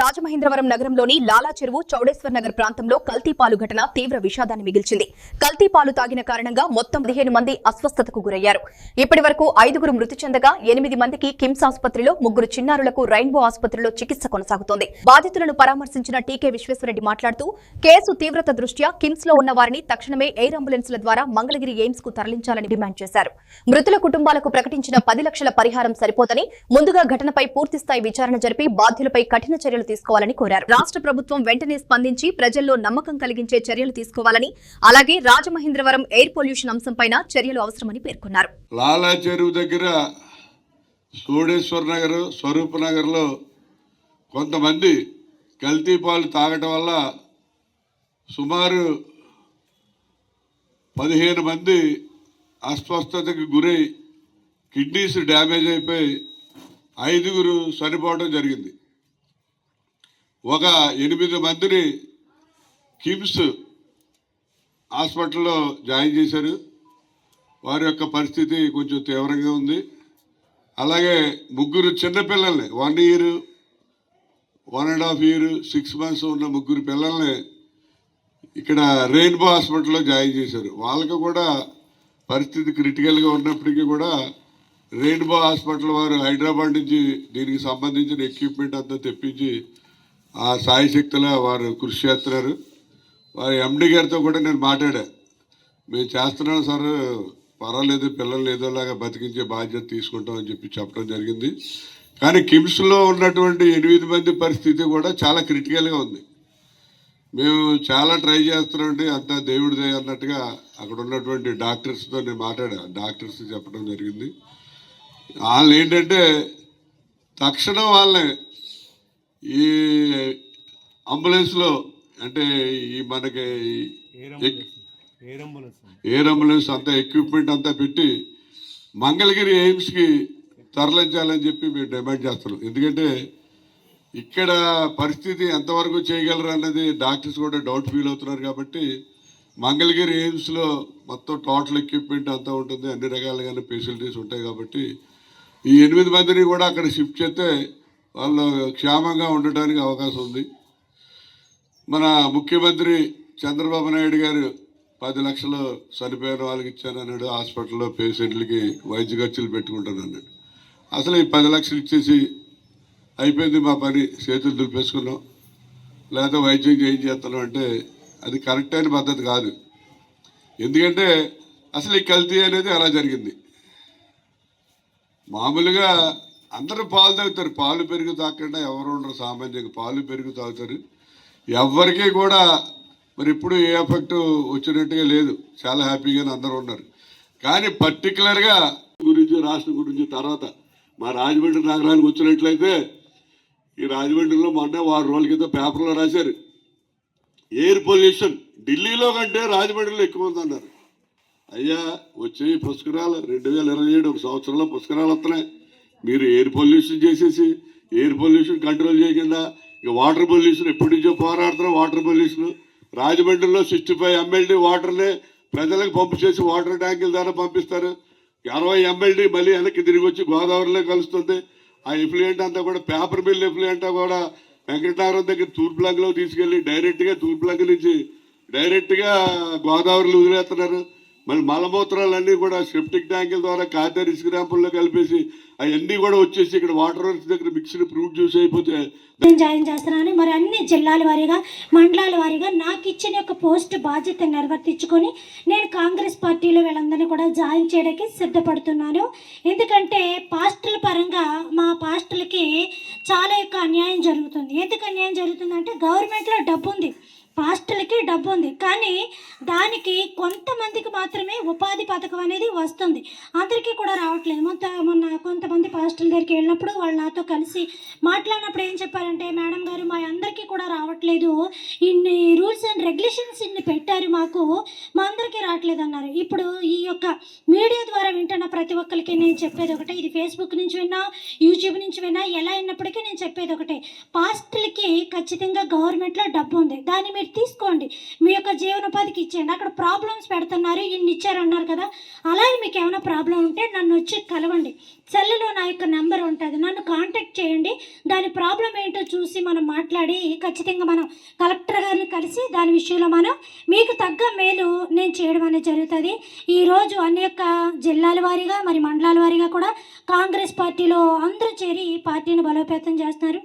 రాజమహేంద్రవరం నగరంలోని లాలా చెరువు చౌడేశ్వర్ నగర్ ప్రాంతంలో కల్తీపాలు ఘటన తీవ్ర విషాదాన్ని మిగిల్చింది. కల్తీపాలు తాగిన కారణంగా మొత్తం 15 మంది అస్వస్థతకు గురయ్యారు. ఇప్పటి వరకు 5గురు మృతి చెందగా 8 మందికి కిమ్స్ ఆసుపత్రిలో, 3 చిన్నారులకు రెయిన్బో ఆసుపత్రిలో చికిత్స కొనసాగుతోంది. బాధితులను పరామర్శించిన టీకే విశ్వేశ్వరరెడ్డి మాట్లాడుతూ కేసు తీవ్రత దృష్ట్యా కిమ్స్ లో ఉన్న వారిని తక్షణమే ఎయిర్ అంబులెన్స్ల ద్వారా మంగళగిరి ఎయిమ్స్ కు తరలించాలని డిమాండ్ చేశారు. మృతుల కుటుంబాలకు ప్రకటించిన 10 లక్షల పరిహారం సరిపోదని, ముందుగా ఘటనపై పూర్తిస్థాయి విచారణ జరిపి బాధ్యులపై కఠిన చర్యలు తీసుకోవాలని కోరారు. రాష్ట్ర ప్రభుత్వం వెంటనే స్పందించి ప్రజల్లో నమ్మకం కలిగించే చర్యలు తీసుకోవాలని, అలాగే రాజమహేంద్రవరం ఎయిర్ పొల్యూషన్ అంశంపైన చర్యలు అవసరమని పేర్కొన్నారు. లాలా చెరువు దగ్గర చౌడేశ్వర్ నగర్, స్వరూప్ నగర్ లో కొంతమంది కల్తీ పాలు తాగటం వల్ల సుమారు 15 మంది అస్వస్థతకు గురై కిడ్నీస్ డ్యామేజ్ అయిపోయి 5గురు చనిపోవడం జరిగింది. ఒక 8 మందిని కిమ్స్ హాస్పిటల్లో జాయిన్ చేశారు. వారి యొక్క పరిస్థితి కొంచెం తీవ్రంగా ఉంది. అలాగే 3 చిన్నపిల్లల్ని 1 year, 1.5 year, 6 months ఉన్న 3 పిల్లల్ని ఇక్కడ రెయిన్బో హాస్పిటల్లో జాయిన్ చేశారు. వాళ్ళకు కూడా పరిస్థితి క్రిటికల్గా ఉన్నప్పటికీ కూడా రెయిన్బో హాస్పిటల్ వారు హైదరాబాద్ నుంచి దీనికి సంబంధించిన ఎక్విప్మెంట్ అంతా తెప్పించి ఆ సాయి శక్తిలో వారు కృషి చేస్తున్నారు. వారి ఎండి గారితో కూడా నేను మాట్లాడా. మేము చేస్తున్నాం సార్, పర్వాలేదు, పిల్లలు ఏదోలాగా బతికించే బాధ్యత తీసుకుంటామని చెప్పడం జరిగింది. కానీ కిమ్స్లో ఉన్నటువంటి 8 మంది పరిస్థితి కూడా చాలా క్రిటికల్గా ఉంది. మేము చాలా ట్రై చేస్తున్నామండి, అంతా దేవుడిదే అన్నట్టుగా అక్కడ ఉన్నటువంటి డాక్టర్స్తో నేను మాట్లాడా. డాక్టర్స్ చెప్పడం జరిగింది. వాళ్ళు ఏంటంటే తక్షణం వాళ్ళని ఈ అంబులెన్స్లో, అంటే ఈ మనకి ఎయిర్ అంబులెన్స్ అంతా ఎక్విప్మెంట్ అంతా పెట్టి మంగళగిరి ఎయిమ్స్కి తరలించాలని చెప్పి మేము డిమాండ్ చేస్తున్నాం. ఎందుకంటే ఇక్కడ పరిస్థితి ఎంతవరకు చేయగలరు అన్నది డాక్టర్స్ కూడా డౌట్ ఫీల్ అవుతున్నారు. కాబట్టి మంగళగిరి ఎయిమ్స్లో మొత్తం టోటల్ ఎక్విప్మెంట్ అంతా ఉంటుంది, అన్ని రకాలుగా ఫెసిలిటీస్ ఉంటాయి. కాబట్టి ఈ 8 మందిని కూడా అక్కడ షిఫ్ట్ చేస్తే వాళ్ళు క్షేమంగా ఉండటానికి అవకాశం ఉంది. మన ముఖ్యమంత్రి చంద్రబాబు నాయుడు గారు 10 లక్షలు చనిపోయిన వాళ్ళకి ఇచ్చానన్నాడు. హాస్పిటల్లో పేషెంట్లకి వైద్య ఖర్చులు పెట్టుకుంటాను అన్నాడు. అసలు ఈ 10 లక్షలు ఇచ్చేసి అయిపోయింది మా పని, చేతులు దులిపేసుకున్నాం, లేకపోతే వైద్యం చేయించేస్తున్నాం అంటే అది కరెక్ట్ అయిన పద్ధతి కాదు. ఎందుకంటే అసలు ఈ కల్తీ అనేది అలా జరిగింది. మామూలుగా అందరూ పాలు తాగుతారు, పాలు పెరుగు తాగకుండా ఎవరు ఉండరు. సామాన్యంగా పాలు పెరుగు తాగుతారు. ఎవరికీ కూడా మరి ఇప్పుడు ఏ ఎఫెక్ట్ వచ్చినట్టుగా లేదు, చాలా హ్యాపీగానే అందరూ ఉన్నారు. కానీ పర్టికులర్గా గురించి, రాష్ట్రం గురించి తర్వాత మా రాజమండ్రి నగరానికి వచ్చినట్లయితే ఈ రాజమండ్రిలో మొన్న 6 రోజుల క్రితం పేపర్లో రాశారు, ఎయిర్ పొల్యూషన్ ఢిల్లీలో కంటే రాజమండ్రిలో ఎక్కువ ఉందన్నారు. అయ్యా, వచ్చే పుష్కరాలు 2027 ఒక సంవత్సరంలో పుష్కరాలు వస్తున్నాయి. మీరు ఎయిర్ పొల్యూషన్ చేసేసి ఎయిర్ పొల్యూషన్ కంట్రోల్ చేయకుండా ఇక వాటర్ పొల్యూషన్ ఎప్పటి నుంచో పోరాడుతున్నాం. వాటర్ పొల్యూషన్ రాజమండ్రిలో 65 MLD వాటర్నే ప్రజలకు పంపు చేసి వాటర్ ట్యాంకుల ద్వారా పంపిస్తారు. 60 MLD మళ్ళీ వెనక్కి తిరిగి వచ్చి గోదావరిలో కలుస్తుంది. ఆ ఎఫ్లుయెంట్ అంతా కూడా పేపర్ మిల్ ఎఫ్లుయెంట్ కూడా వెంకటనగరం దగ్గర తూర్పు లంకలో తీసుకెళ్ళి డైరెక్ట్గా తూర్పు లంక నుంచి డైరెక్ట్గా గోదావరిలో వదిలేస్తున్నారు. మళ్ళీ మలమూత్రాలన్నీ కూడా సెప్టిక్ ట్యాంకుల ద్వారా కాదేరి ఇసుక ర్యాంపుల్లో కలిపేసి అవన్నీ కూడా వచ్చేసి ఇక్కడ వాటర్ వర్క్స్ దగ్గర మిక్స్డ్ ఫ్రూట్ జ్యూస్ అయిపోతే నేను జాయిన్ చేస్తున్నాను. మరి అన్ని జిల్లాల వారీగా, మండలాల వారీగా నాకు ఇచ్చిన యొక్క పోస్ట్ బాధ్యత నిర్వర్తించుకొని నేను కాంగ్రెస్ పార్టీలో వీళ్ళందరినీ కూడా జాయిన్ చేయడానికి సిద్ధపడుతున్నాను. ఎందుకంటే పాస్టుల పరంగా మా పాస్టులకి చాలా యొక్క అన్యాయం జరుగుతుంది. ఎందుకు అన్యాయం జరుగుతుందంటే గవర్నమెంట్లో డబ్బు ఉంది, పాస్టులకి డబ్బు ఉంది, కానీ దానికి కొంతమందికి మాత్రమే ఉపాధి పథకం అనేది వస్తుంది, అందరికీ కూడా రావట్లేదు. మొన్న కొంతమంది పాస్టుల దగ్గరికి వెళ్ళినప్పుడు వాళ్ళు నాతో కలిసి మాట్లాడినప్పుడు ఏం చెప్పారంటే, మేడం గారు మా అందరికీ కూడా రావట్లేదు, ఇన్ని రూల్స్ అండ్ రెగ్యులేషన్స్ ఇన్ని పెట్టారు, మాకు మా అందరికీ రావట్లేదు అన్నారు. ఇప్పుడు ఈ యొక్క మీడియా ద్వారా వింటున్న ప్రతి ఒక్కరికి నేను చెప్పేది ఒకటే, ఇది ఫేస్బుక్ నుంచి విన్నా, యూట్యూబ్ నుంచి విన్నా, ఎలా అయినప్పటికీ నేను చెప్పేది ఒకటే, పాస్టులకి ఖచ్చితంగా గవర్నమెంట్లో డబ్బు ఉంది, దాన్ని మీరు మీరు తీసుకోండి, మీ యొక్క జీవనోపాధికి ఇచ్చేయండి. అక్కడ ప్రాబ్లమ్స్ పెడుతున్నారు, ఇన్ని ఇచ్చారన్నారు కదా, అలాగే మీకు ఏమైనా ప్రాబ్లం ఉంటే నన్ను వచ్చి కలవండి. సెల్లో నా యొక్క నెంబర్ ఉంటుంది, నన్ను కాంటాక్ట్ చేయండి. దాని ప్రాబ్లం ఏంటో చూసి మనం మాట్లాడి ఖచ్చితంగా మనం కలెక్టర్ గారిని కలిసి దాని విషయంలో మనం మీకు తగ్గ మేలు నేను చేయడం అనేది జరుగుతుంది. ఈరోజు అన్ని యొక్క జిల్లాల వారీగా మరి మండలాల వారీగా కూడా కాంగ్రెస్ పార్టీలో అందరూ చేరి ఈ పార్టీని బలోపేతం చేస్తున్నారు.